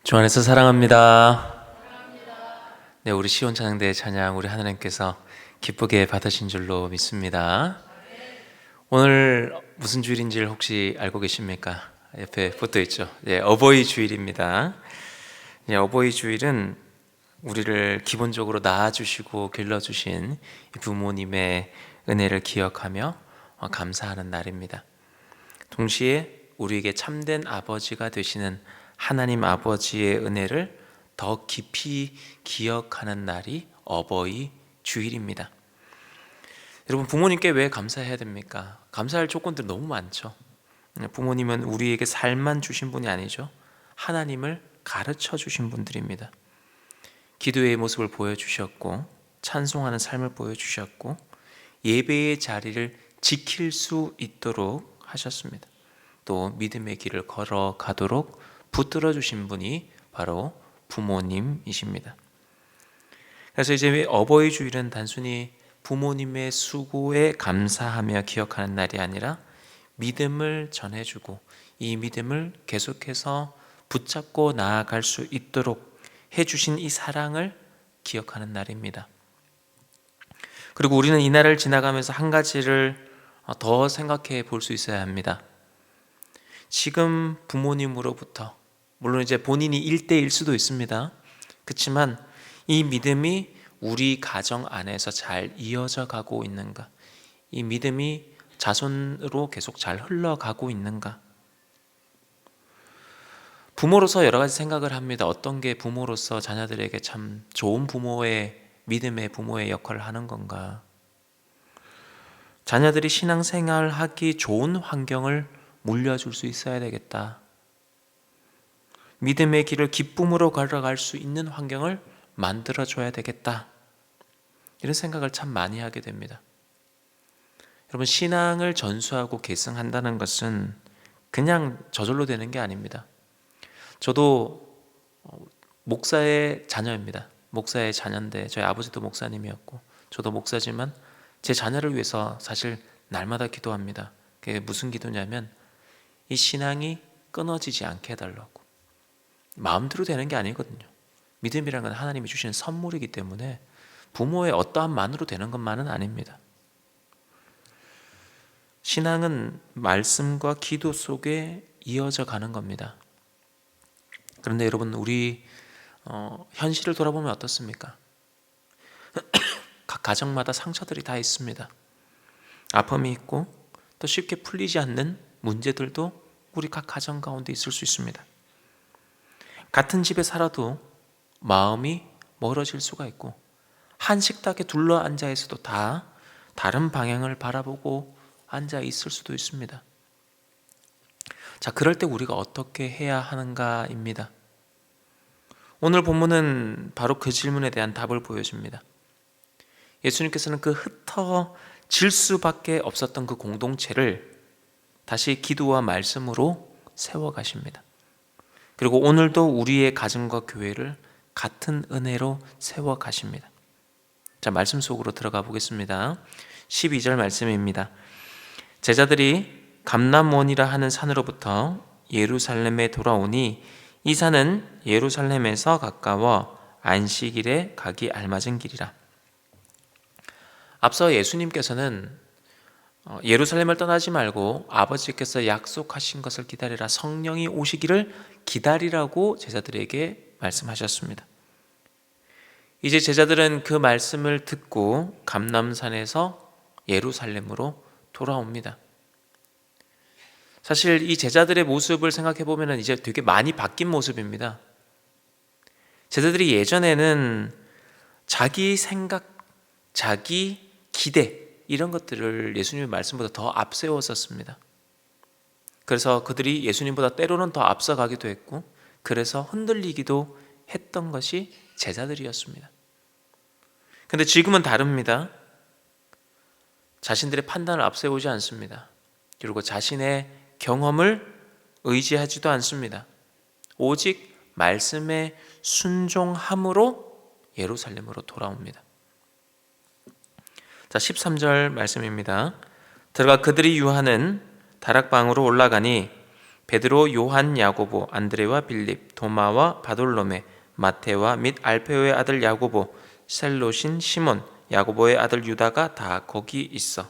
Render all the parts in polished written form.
주 안에서 사랑합니다. 네, 우리 시온 찬양대의 찬양 우리 하나님께서 기쁘게 받으신 줄로 믿습니다. 오늘 무슨 주일인지를 혹시 알고 계십니까? 옆에 붙어 있죠. 네, 어버이 주일입니다. 네, 어버이 주일은 우리를 기본적으로 낳아주시고 길러주신 부모님의 은혜를 기억하며 감사하는 날입니다. 동시에 우리에게 참된 아버지가 되시는 하나님 아버지의 은혜를 더 깊이 기억하는 날이 어버이 주일입니다. 여러분, 부모님께 왜 감사해야 됩니까? 감사할 조건들 너무 많죠. 부모님은 우리에게 살만 주신 분이 아니죠. 하나님을 가르쳐 주신 분들입니다. 기도의 모습을 보여주셨고, 찬송하는 삶을 보여주셨고, 예배의 자리를 지킬 수 있도록 하셨습니다. 또 믿음의 길을 걸어가도록 붙들어 주신 분이 바로 부모님이십니다. 그래서 이제 어버이 주일은 단순히 부모님의 수고에 감사하며 기억하는 날이 아니라 믿음을 전해주고 이 믿음을 계속해서 붙잡고 나아갈 수 있도록 해주신 이 사랑을 기억하는 날입니다. 그리고 우리는 이 날을 지나가면서 한 가지를 더 생각해 볼 수 있어야 합니다. 지금 부모님으로부터, 물론 이제 본인이 1대일 수도 있습니다. 그렇지만 이 믿음이 우리 가정 안에서 잘 이어져 가고 있는가? 이 믿음이 자손으로 계속 잘 흘러가고 있는가? 부모로서 여러 가지 생각을 합니다. 어떤 게 부모로서 자녀들에게 참 좋은 부모의, 믿음의 부모의 역할을 하는 건가? 자녀들이 신앙생활 하기 좋은 환경을 물려줄 수 있어야 되겠다. 믿음의 길을 기쁨으로 걸어갈 수 있는 환경을 만들어줘야 되겠다. 이런 생각을 참 많이 하게 됩니다. 여러분, 신앙을 전수하고 계승한다는 것은 그냥 저절로 되는 게 아닙니다. 저도 목사의 자녀입니다. 목사의 자녀인데 저희 아버지도 목사님이었고 저도 목사지만 제 자녀를 위해서 사실 날마다 기도합니다. 그게 무슨 기도냐면 이 신앙이 끊어지지 않게 해달라고. 마음대로 되는 게 아니거든요. 믿음이라는 건 하나님이 주시는 선물이기 때문에 부모의 어떠한 만으로 되는 것만은 아닙니다. 신앙은 말씀과 기도 속에 이어져 가는 겁니다. 그런데 여러분, 우리 현실을 돌아보면 어떻습니까? 각 가정마다 상처들이 다 있습니다. 아픔이 있고 또 쉽게 풀리지 않는 문제들도 우리 각 가정 가운데 있을 수 있습니다. 같은 집에 살아도 마음이 멀어질 수가 있고 한 식탁에 둘러앉아 있어도 다 다른 방향을 바라보고 앉아 있을 수도 있습니다. 자, 그럴 때 우리가 어떻게 해야 하는가입니다. 오늘 본문은 바로 그 질문에 대한 답을 보여줍니다. 예수님께서는 그 흩어질 수밖에 없었던 그 공동체를 다시 기도와 말씀으로 세워가십니다. 그리고 오늘도 우리의 가정과 교회를 같은 은혜로 세워가십니다. 자, 말씀 속으로 들어가 보겠습니다. 12절 말씀입니다. 제자들이 감람원이라 하는 산으로부터 예루살렘에 돌아오니 이 산은 예루살렘에서 가까워 안식일에 가기 알맞은 길이라. 앞서 예수님께서는 예루살렘을 떠나지 말고 아버지께서 약속하신 것을 기다리라, 성령이 오시기를 기다리라고 제자들에게 말씀하셨습니다. 이제 제자들은 그 말씀을 듣고 감람산에서 예루살렘으로 돌아옵니다. 사실 이 제자들의 모습을 생각해 보면 이제 되게 많이 바뀐 모습입니다. 제자들이 예전에는 자기 생각, 자기 기대 이런 것들을 예수님의 말씀보다 더 앞세웠었습니다. 그래서 그들이 예수님보다 때로는 더 앞서가기도 했고 그래서 흔들리기도 했던 것이 제자들이었습니다. 근데 지금은 다릅니다. 자신들의 판단을 앞세우지 않습니다. 그리고 자신의 경험을 의지하지도 않습니다. 오직 말씀에 순종함으로 예루살렘으로 돌아옵니다. 자, 13절 말씀입니다. 들어가 그들이 유하는 다락방으로 올라가니 베드로, 요한, 야고보, 안드레와 빌립, 도마와 바돌로메, 마테와 및 알페오의 아들 야고보, 셀롯인 시몬, 야고보의 아들 유다가 다 거기 있어.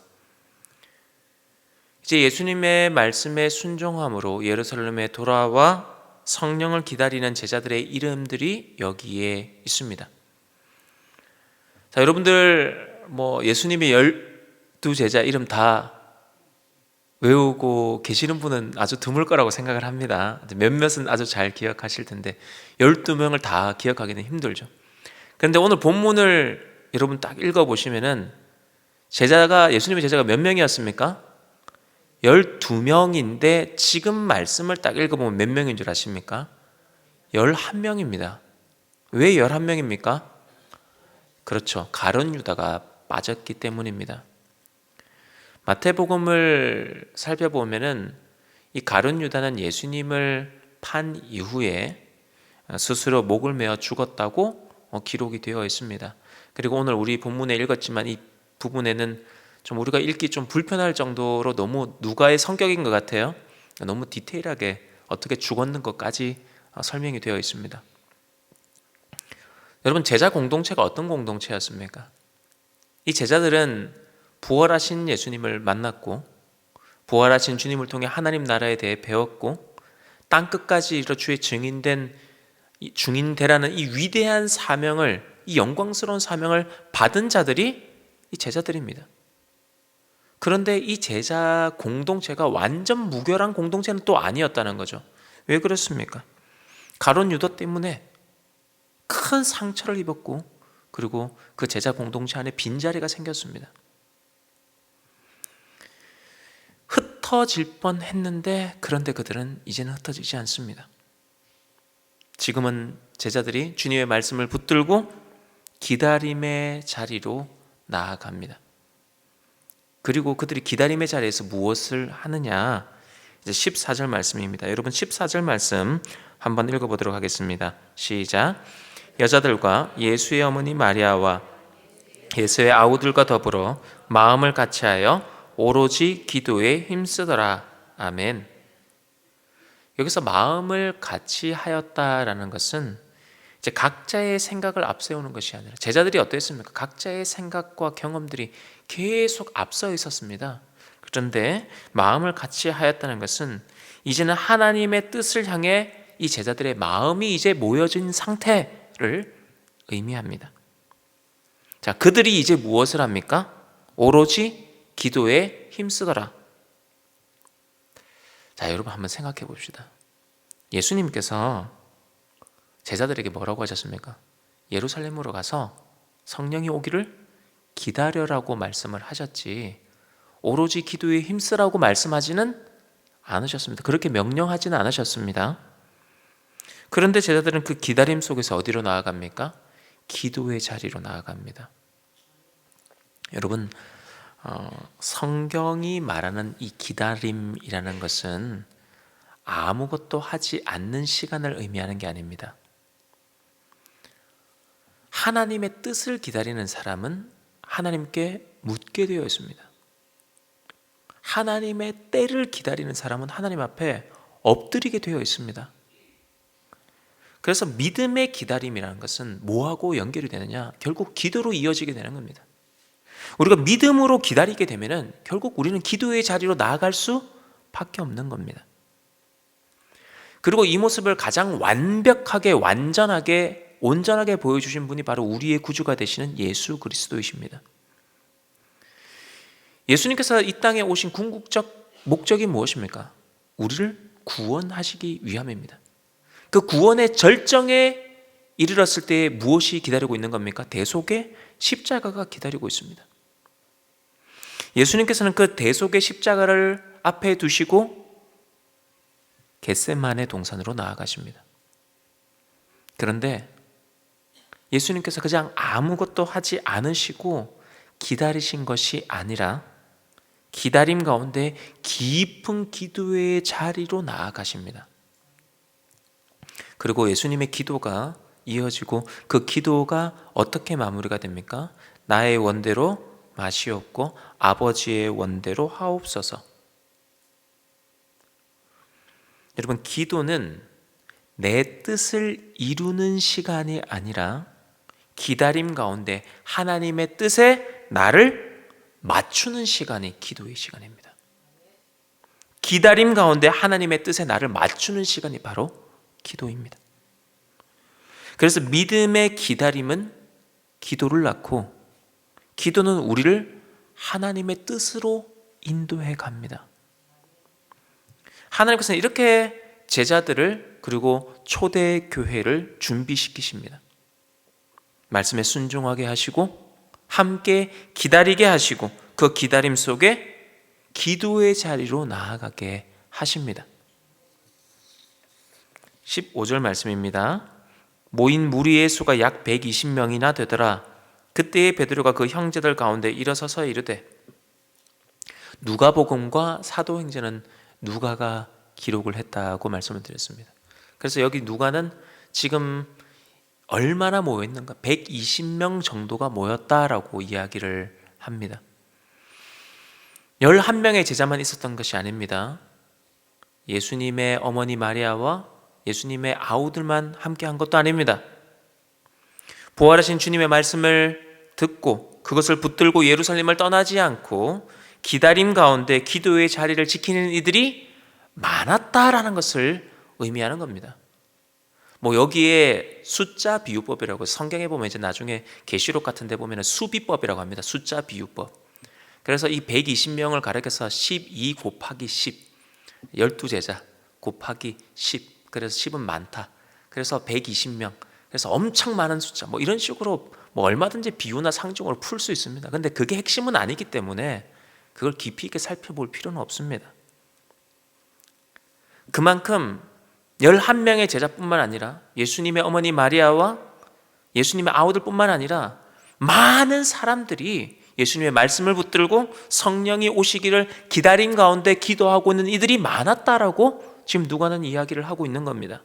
이제 예수님의 말씀에 순종함으로 예루살렘에 돌아와 성령을 기다리는 제자들의 이름들이 여기에 있습니다. 자, 여러분들 예수님의 12제자 이름 다 외우고 계시는 분은 아주 드물 거라고 생각을 합니다. 몇몇은 아주 잘 기억하실 텐데 12명을 다 기억하기는 힘들죠. 그런데 오늘 본문을 여러분 딱 읽어보시면은 예수님의 제자가 몇 명이었습니까? 12명인데 지금 말씀을 딱 읽어보면 몇 명인 줄 아십니까? 11명입니다. 왜 11명입니까? 그렇죠. 가룟 유다가 빠졌기 때문입니다. 마태복음을 살펴보면은 이 가룟 유다는 예수님을 판 이후에 스스로 목을 메어 죽었다고 기록이 되어 있습니다. 그리고 오늘 우리 본문에 읽었지만 이 부분에는 좀 우리가 읽기 좀 불편할 정도로 너무 누가의 성격인 것 같아요. 너무 디테일하게 어떻게 죽었는 것까지 설명이 되어 있습니다. 여러분, 제자 공동체가 어떤 공동체였습니까? 이 제자들은 부활하신 예수님을 만났고 부활하신 주님을 통해 하나님 나라에 대해 배웠고 땅끝까지 이르러 주의 증인되라는 이 위대한 사명을, 이 영광스러운 사명을 받은 자들이 이 제자들입니다. 그런데 이 제자 공동체가 완전 무결한 공동체는 또 아니었다는 거죠. 왜 그렇습니까? 가룟 유다 때문에 큰 상처를 입었고 그리고 그 제자 공동체 안에 빈자리가 생겼습니다. 흩어질 뻔했는데 그런데 그들은 이제는 흩어지지 않습니다. 지금은 제자들이 주님의 말씀을 붙들고 기다림의 자리로 나아갑니다. 그리고 그들이 기다림의 자리에서 무엇을 하느냐? 이제 14절 말씀입니다. 여러분 14절 말씀 한번 읽어보도록 하겠습니다. 시작. 여자들과 예수의 어머니 마리아와 예수의 아우들과 더불어 마음을 같이하여 오로지 기도에 힘쓰더라. 아멘. 여기서 마음을 같이 하였다라는 것은 이제 각자의 생각을 앞세우는 것이 아니라, 제자들이 어땠습니까? 각자의 생각과 경험들이 계속 앞서 있었습니다. 그런데 마음을 같이 하였다는 것은 이제는 하나님의 뜻을 향해 이 제자들의 마음이 이제 모여진 상태를 의미합니다. 자, 그들이 이제 무엇을 합니까? 오로지 기도에 힘쓰더라. 자, 여러분 한번 생각해 봅시다. 예수님께서 제자들에게 뭐라고 하셨습니까? 예루살렘으로 가서 성령이 오기를 기다려라고 말씀을 하셨지 오로지 기도에 힘쓰라고 말씀하지는 않으셨습니다. 그렇게 명령하지는 않으셨습니다. 그런데 제자들은 그 기다림 속에서 어디로 나아갑니까? 기도의 자리로 나아갑니다. 여러분, 성경이 말하는 이 기다림이라는 것은 아무것도 하지 않는 시간을 의미하는 게 아닙니다. 하나님의 뜻을 기다리는 사람은 하나님께 묻게 되어 있습니다. 하나님의 때를 기다리는 사람은 하나님 앞에 엎드리게 되어 있습니다. 그래서 믿음의 기다림이라는 것은 뭐하고 연결이 되느냐? 결국 기도로 이어지게 되는 겁니다. 우리가 믿음으로 기다리게 되면 결국 우리는 기도의 자리로 나아갈 수밖에 없는 겁니다. 그리고 이 모습을 가장 완벽하게, 완전하게, 온전하게 보여주신 분이 바로 우리의 구주가 되시는 예수 그리스도이십니다. 예수님께서 이 땅에 오신 궁극적 목적이 무엇입니까? 우리를 구원하시기 위함입니다. 그 구원의 절정에 이르렀을 때 무엇이 기다리고 있는 겁니까? 대속의 십자가가 기다리고 있습니다. 예수님께서는 그 대속의 십자가를 앞에 두시고 겟세마네 동산으로 나아가십니다. 그런데 예수님께서 그냥 아무것도 하지 않으시고 기다리신 것이 아니라 기다림 가운데 깊은 기도의 자리로 나아가십니다. 그리고 예수님의 기도가 이어지고 그 기도가 어떻게 마무리가 됩니까? 나의 원대로 마시옵고 아버지의 원대로 하옵소서. 여러분, 기도는 내 뜻을 이루는 시간이 아니라 기다림 가운데 하나님의 뜻에 나를 맞추는 시간이 기도의 시간입니다. 기다림 가운데 하나님의 뜻에 나를 맞추는 시간이 바로 기도입니다. 그래서 믿음의 기다림은 기도를 낳고, 기도는 우리를 하나님의 뜻으로 인도해 갑니다. 하나님께서는 이렇게 제자들을, 그리고 초대교회를 준비시키십니다. 말씀에 순종하게 하시고 함께 기다리게 하시고 그 기다림 속에 기도의 자리로 나아가게 하십니다. 15절 말씀입니다. 모인 무리의 수가 약 120명이나 되더라. 그때에 베드로가 그 형제들 가운데 일어서서 이르되, 누가복음과 사도행전은 누가가 기록을 했다고 말씀을 드렸습니다. 그래서 여기 누가는 지금 얼마나 모였는가? 120명 정도가 모였다라고 이야기를 합니다. 11명의 제자만 있었던 것이 아닙니다. 예수님의 어머니 마리아와 예수님의 아우들만 함께 한 것도 아닙니다. 부활하신 주님의 말씀을 듣고 그것을 붙들고 예루살렘을 떠나지 않고 기다림 가운데 기도의 자리를 지키는 이들이 많았다라는 것을 의미하는 겁니다. 여기에 숫자 비유법이라고, 성경에 보면 이제 나중에 계시록 같은 데 보면 수비법이라고 합니다. 숫자 비유법. 그래서 이 120명을 가리켜서 12 곱하기 10, 12제자 곱하기 10, 그래서 10은 많다. 그래서 120명, 그래서 엄청 많은 숫자, 이런 식으로 얼마든지 비유나 상징으로 풀 수 있습니다. 근데 그게 핵심은 아니기 때문에 그걸 깊이 있게 살펴볼 필요는 없습니다. 그만큼 11명의 제자뿐만 아니라 예수님의 어머니 마리아와 예수님의 아우들뿐만 아니라 많은 사람들이 예수님의 말씀을 붙들고 성령이 오시기를 기다림 가운데 기도하고 있는 이들이 많았다라고 지금 누가는 이야기를 하고 있는 겁니다.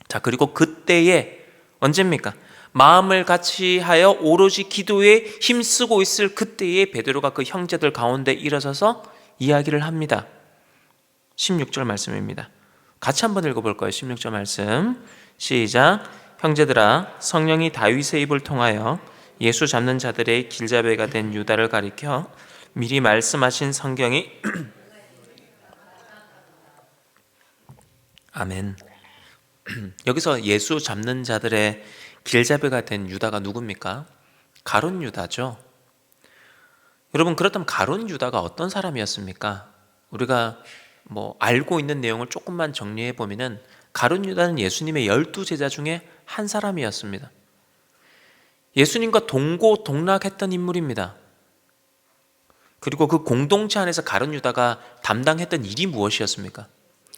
자, 그리고 그때에 언제입니까? 마음을 같이 하여 오로지 기도에 힘쓰고 있을 그때에 베드로가 그 형제들 가운데 일어서서 이야기를 합니다. 16절 말씀입니다. 같이 한번 읽어볼까요? 16절 말씀 시작. 형제들아, 성령이 다윗의 입을 통하여 예수 잡는 자들의 길잡이가 된 유다를 가리켜 미리 말씀하신 성경이 아멘. 여기서 예수 잡는 자들의 길잡이가 된 유다가 누굽니까? 가룟 유다죠. 여러분, 그렇다면 가룟 유다가 어떤 사람이었습니까? 우리가 알고 있는 내용을 조금만 정리해 보면은 가룟 유다는 예수님의 12제자 중에 한 사람이었습니다. 예수님과 동고동락했던 인물입니다. 그리고 그 공동체 안에서 가룟 유다가 담당했던 일이 무엇이었습니까?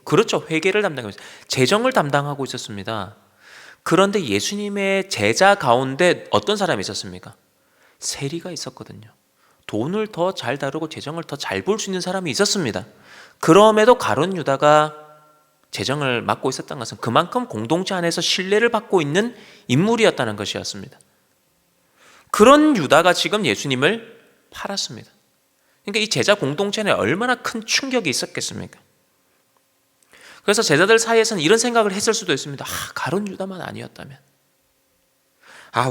그렇죠, 회계를 담당하고 있었습니다. 재정을 담당하고 있었습니다. 그런데 예수님의 제자 가운데 어떤 사람이 있었습니까? 세리가 있었거든요. 돈을 더 잘 다루고 재정을 더 잘 볼 수 있는 사람이 있었습니다. 그럼에도 가룟 유다가 재정을 맡고 있었던 것은 그만큼 공동체 안에서 신뢰를 받고 있는 인물이었다는 것이었습니다. 그런 유다가 지금 예수님을 팔았습니다. 그러니까 이 제자 공동체에 얼마나 큰 충격이 있었겠습니까? 그래서 제자들 사이에서는 이런 생각을 했을 수도 있습니다. 가룟 유다만 아니었다면,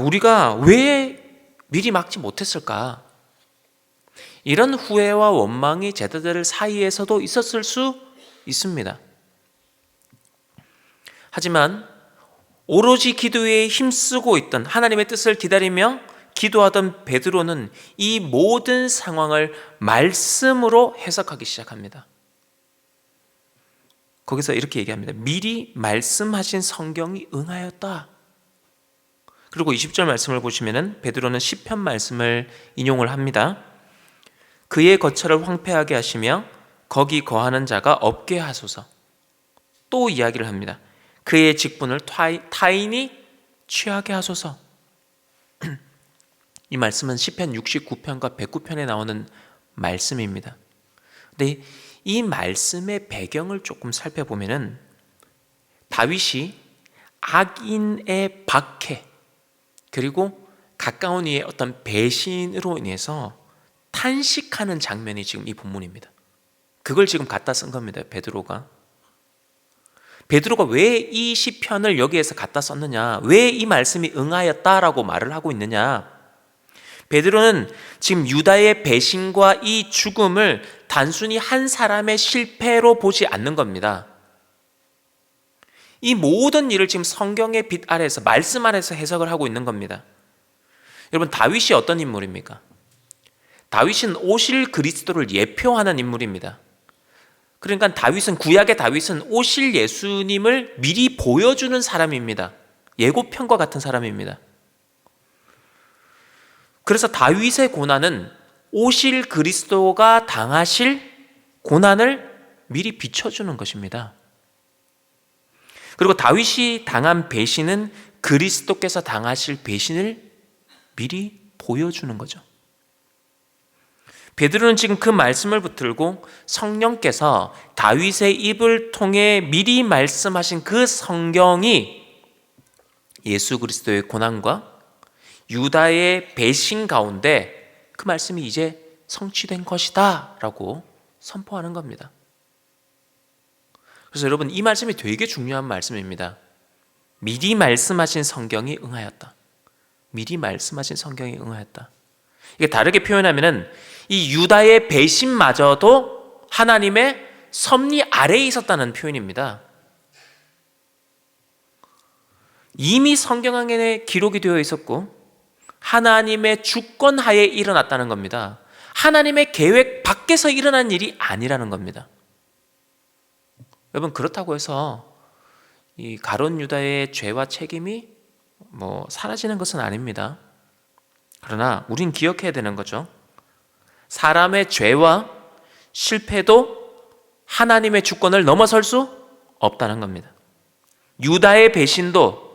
우리가 왜 미리 막지 못했을까? 이런 후회와 원망이 제자들 사이에서도 있었을 수 있습니다. 하지만 오로지 기도에 힘쓰고 있던, 하나님의 뜻을 기다리며 기도하던 베드로는 이 모든 상황을 말씀으로 해석하기 시작합니다. 거기서 이렇게 얘기합니다. 미리 말씀하신 성경이 응하였다. 그리고 20절 말씀을 보시면은 베드로는 시편 말씀을 인용을 합니다. 그의 거처를 황폐하게 하시며 거기 거하는 자가 없게 하소서. 또 이야기를 합니다. 그의 직분을 타인이 취하게 하소서. 이 말씀은 시편 69편과 109편에 나오는 말씀입니다. 근데 이 말씀의 배경을 조금 살펴보면은 다윗이 악인의 박해, 그리고 가까운 이의 어떤 배신으로 인해서 탄식하는 장면이 지금 이 본문입니다. 그걸 지금 갖다 쓴 겁니다, 베드로가. 베드로가 왜 이 시편을 여기에서 갖다 썼느냐, 왜 이 말씀이 응하였다라고 말을 하고 있느냐. 베드로는 지금 유다의 배신과 이 죽음을 단순히 한 사람의 실패로 보지 않는 겁니다. 이 모든 일을 지금 성경의 빛 아래에서, 말씀 아래에서 해석을 하고 있는 겁니다. 여러분, 다윗이 어떤 인물입니까? 다윗은 오실 그리스도를 예표하는 인물입니다. 그러니까 구약의 다윗은 오실 예수님을 미리 보여주는 사람입니다. 예고편과 같은 사람입니다. 그래서 다윗의 고난은 오실 그리스도가 당하실 고난을 미리 비춰주는 것입니다. 그리고 다윗이 당한 배신은 그리스도께서 당하실 배신을 미리 보여주는 거죠. 베드로는 지금 그 말씀을 붙들고 성령께서 다윗의 입을 통해 미리 말씀하신 그 성경이 예수 그리스도의 고난과 유다의 배신 가운데 그 말씀이 이제 성취된 것이다 라고 선포하는 겁니다. 그래서 여러분, 이 말씀이 되게 중요한 말씀입니다. 미리 말씀하신 성경이 응하였다. 미리 말씀하신 성경이 응하였다. 이게 다르게 표현하면은 이 유다의 배신마저도 하나님의 섭리 아래에 있었다는 표현입니다. 이미 성경 안에 기록이 되어 있었고 하나님의 주권 하에 일어났다는 겁니다. 하나님의 계획 밖에서 일어난 일이 아니라는 겁니다. 여러분, 그렇다고 해서 이 가룟 유다의 죄와 책임이 사라지는 것은 아닙니다. 그러나 우린 기억해야 되는 거죠. 사람의 죄와 실패도 하나님의 주권을 넘어설 수 없다는 겁니다. 유다의 배신도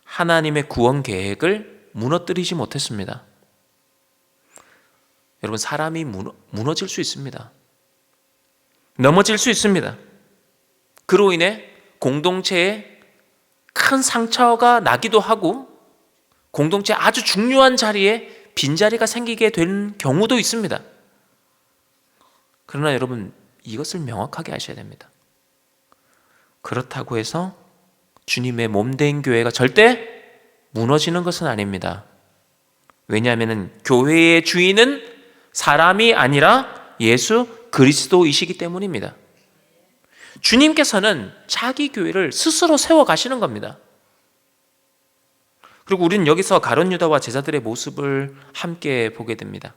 하나님의 구원 계획을 무너뜨리지 못했습니다. 여러분, 사람이 무너질 수 있습니다. 넘어질 수 있습니다. 그로 인해 공동체에 큰 상처가 나기도 하고 공동체 아주 중요한 자리에 빈자리가 생기게 된 경우도 있습니다. 그러나 여러분, 이것을 명확하게 아셔야 됩니다. 그렇다고 해서 주님의 몸된 교회가 절대 무너지는 것은 아닙니다. 왜냐하면 교회의 주인은 사람이 아니라 예수 그리스도이시기 때문입니다. 주님께서는 자기 교회를 스스로 세워가시는 겁니다. 그리고 우리는 여기서 가룟 유다와 제자들의 모습을 함께 보게 됩니다.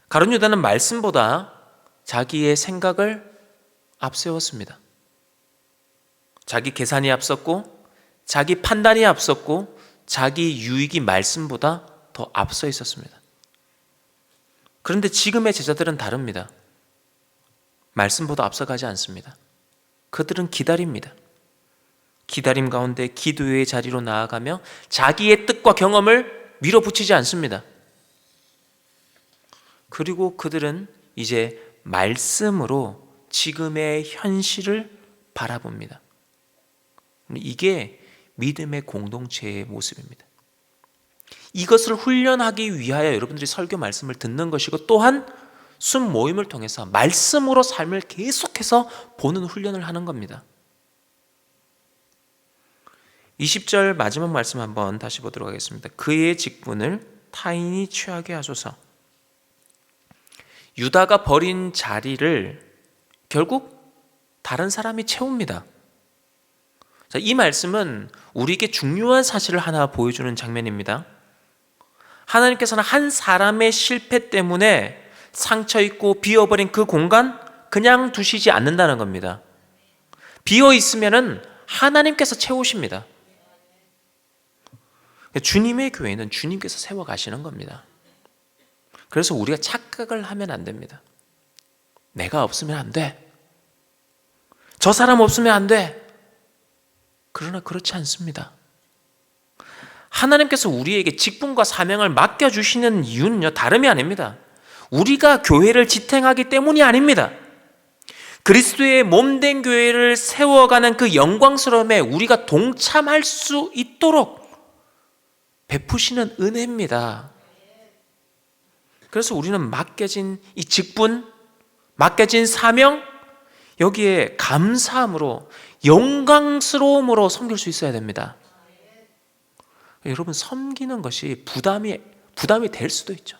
가룟 유다는 말씀보다 자기의 생각을 앞세웠습니다. 자기 계산이 앞섰고 자기 판단이 앞섰고 자기 유익이 말씀보다 더 앞서 있었습니다. 그런데 지금의 제자들은 다릅니다. 말씀보다 앞서가지 않습니다. 그들은 기다립니다. 기다림 가운데 기도의 자리로 나아가며 자기의 뜻과 경험을 밀어붙이지 않습니다. 그리고 그들은 이제 말씀으로 지금의 현실을 바라봅니다. 이게 믿음의 공동체의 모습입니다. 이것을 훈련하기 위하여 여러분들이 설교 말씀을 듣는 것이고 또한 순 모임을 통해서 말씀으로 삶을 계속해서 보는 훈련을 하는 겁니다. 20절 마지막 말씀 한번 다시 보도록 하겠습니다. 그의 직분을 타인이 취하게 하소서. 유다가 버린 자리를 결국 다른 사람이 채웁니다. 자, 이 말씀은 우리에게 중요한 사실을 하나 보여주는 장면입니다. 하나님께서는 한 사람의 실패 때문에 상처 있고 비어버린 그 공간 그냥 두시지 않는다는 겁니다. 비어 있으면은 하나님께서 채우십니다. 주님의 교회는 주님께서 세워 가시는 겁니다. 그래서 우리가 착각을 하면 안 됩니다. 내가 없으면 안 돼. 저 사람 없으면 안 돼. 그러나 그렇지 않습니다. 하나님께서 우리에게 직분과 사명을 맡겨주시는 이유는요, 다름이 아닙니다. 우리가 교회를 지탱하기 때문이 아닙니다. 그리스도의 몸된 교회를 세워가는 그 영광스러움에 우리가 동참할 수 있도록 베푸시는 은혜입니다. 그래서 우리는 맡겨진 이 직분, 맡겨진 사명, 여기에 감사함으로, 영광스러움으로 섬길 수 있어야 됩니다. 여러분, 섬기는 것이 부담이 될 수도 있죠.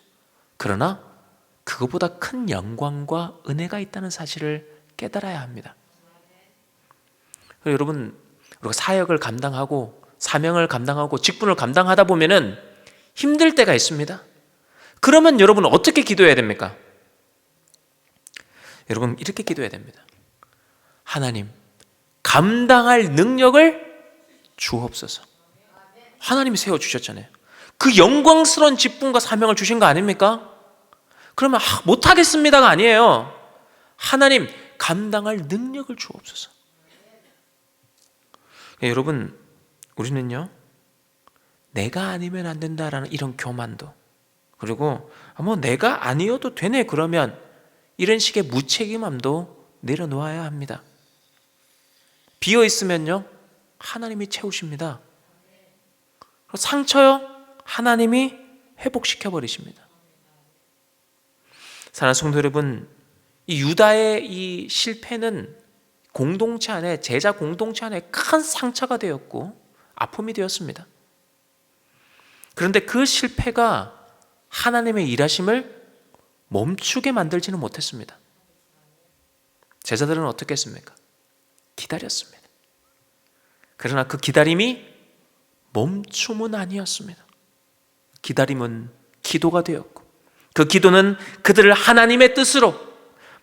그러나 그것보다 큰 영광과 은혜가 있다는 사실을 깨달아야 합니다. 여러분, 우리가 사역을 감당하고 사명을 감당하고 직분을 감당하다 보면은 힘들 때가 있습니다. 그러면 여러분 어떻게 기도해야 됩니까? 여러분, 이렇게 기도해야 됩니다. 하나님, 감당할 능력을 주옵소서. 하나님이 세워주셨잖아요. 그 영광스러운 직분과 사명을 주신 거 아닙니까? 그러면 못하겠습니다가 아니에요. 하나님, 감당할 능력을 주옵소서. 여러분, 우리는요, 내가 아니면 안 된다라는 이런 교만도, 그리고 뭐 내가 아니어도 되네 그러면 이런 식의 무책임함도 내려놓아야 합니다. 비어 있으면요, 하나님이 채우십니다. 상처요, 하나님이 회복시켜 버리십니다. 사랑하는 성도 여러분, 이 유다의 이 실패는 공동체 안에, 제자 공동체 안에 큰 상처가 되었고 아픔이 되었습니다. 그런데 그 실패가 하나님의 일하심을 멈추게 만들지는 못했습니다. 제자들은 어떻게 했습니까? 기다렸습니다. 그러나 그 기다림이 멈춤은 아니었습니다. 기다림은 기도가 되었고, 그 기도는 그들을 하나님의 뜻으로,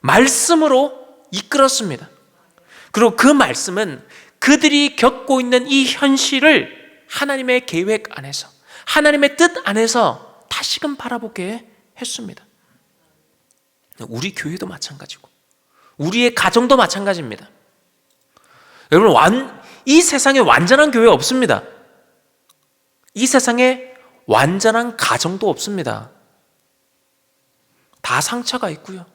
말씀으로 이끌었습니다. 그리고 그 말씀은 그들이 겪고 있는 이 현실을 하나님의 계획 안에서, 하나님의 뜻 안에서 다시금 바라보게 했습니다. 우리 교회도 마찬가지고 우리의 가정도 마찬가지입니다. 여러분, 이 세상에 완전한 교회 없습니다. 이 세상에 완전한 가정도 없습니다. 다 상처가 있고요,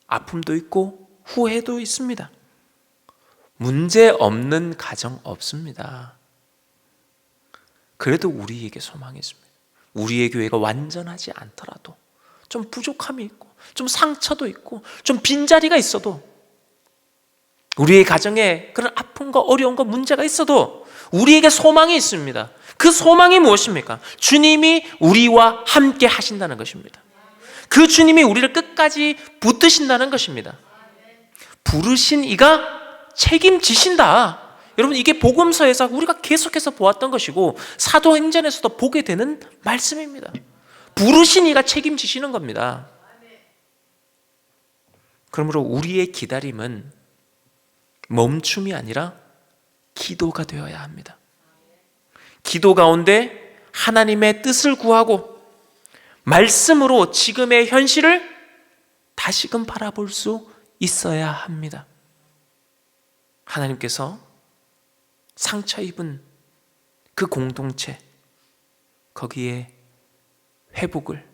아픔도 있고 후회도 있습니다. 문제 없는 가정 없습니다. 그래도 우리에게 소망이 있습니다. 우리의 교회가 완전하지 않더라도 좀 부족함이 있고 좀 상처도 있고 좀 빈자리가 있어도, 우리의 가정에 그런 아픔과 어려움과 문제가 있어도 우리에게 소망이 있습니다. 그 소망이 무엇입니까? 주님이 우리와 함께 하신다는 것입니다. 그 주님이 우리를 끝까지 붙드신다는 것입니다. 부르신 이가 책임지신다. 여러분, 이게 복음서에서 우리가 계속해서 보았던 것이고 사도행전에서도 보게 되는 말씀입니다. 부르신 이가 책임지시는 겁니다. 그러므로 우리의 기다림은 멈춤이 아니라 기도가 되어야 합니다. 기도 가운데 하나님의 뜻을 구하고 말씀으로 지금의 현실을 다시금 바라볼 수 있어야 합니다. 하나님께서 상처 입은 그 공동체, 거기에 회복을,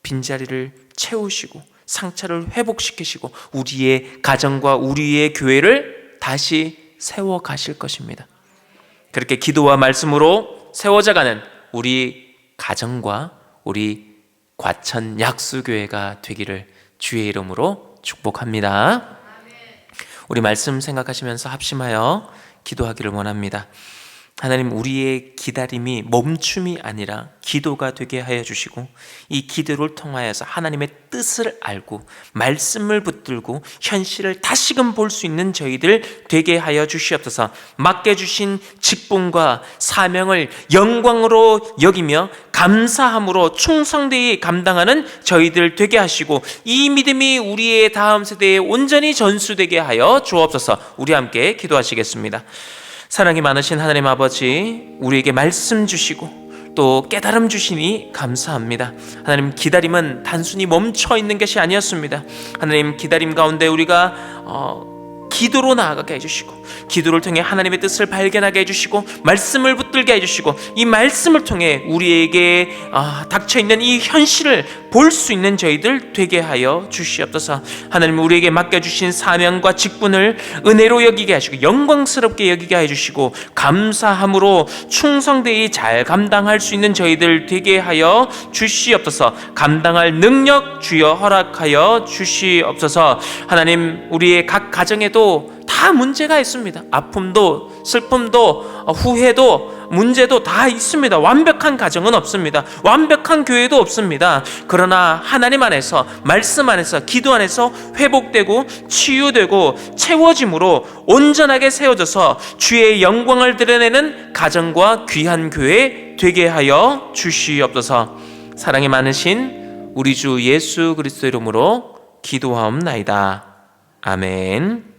빈자리를 채우시고 상처를 회복시키시고 우리의 가정과 우리의 교회를 다시 세워 가실 것입니다. 그렇게 기도와 말씀으로 세워져가는 우리 가정과 우리 과천 약수교회가 되기를 주의 이름으로 축복합니다. 우리 말씀 생각하시면서 합심하여 기도하기를 원합니다. 하나님, 우리의 기다림이 멈춤이 아니라 기도가 되게 하여 주시고 이 기도를 통하여서 하나님의 뜻을 알고 말씀을 붙들고 현실을 다시금 볼 수 있는 저희들 되게 하여 주시옵소서. 맡겨주신 직분과 사명을 영광으로 여기며 감사함으로 충성되이 감당하는 저희들 되게 하시고 이 믿음이 우리의 다음 세대에 온전히 전수되게 하여 주옵소서. 우리 함께 기도하시겠습니다. 사랑이 많으신 하나님 아버지, 우리에게 말씀 주시고 또 깨달음 주시니 감사합니다. 하나님, 기다림은 단순히 멈춰 있는 것이 아니었습니다. 하나님, 기다림 가운데 우리가 기도로 나아가게 해주시고 기도를 통해 하나님의 뜻을 발견하게 해주시고 말씀을 붙들게 해주시고 이 말씀을 통해 우리에게 닥쳐있는 이 현실을 볼 수 있는 저희들 되게 하여 주시옵소서. 하나님, 우리에게 맡겨주신 사명과 직분을 은혜로 여기게 하시고 영광스럽게 여기게 해주시고 감사함으로 충성되이 잘 감당할 수 있는 저희들 되게 하여 주시옵소서. 감당할 능력 주여 허락하여 주시옵소서. 하나님, 우리의 각 가정에도 다 문제가 있습니다. 아픔도 슬픔도 후회도 문제도 다 있습니다. 완벽한 가정은 없습니다. 완벽한 교회도 없습니다. 그러나 하나님 안에서, 말씀 안에서, 기도 안에서 회복되고 치유되고 채워짐으로 온전하게 세워져서 주의 영광을 드러내는 가정과 귀한 교회 되게 하여 주시옵소서. 사랑이 많으신 우리 주 예수 그리스도 이름으로 기도하옵나이다. 아멘.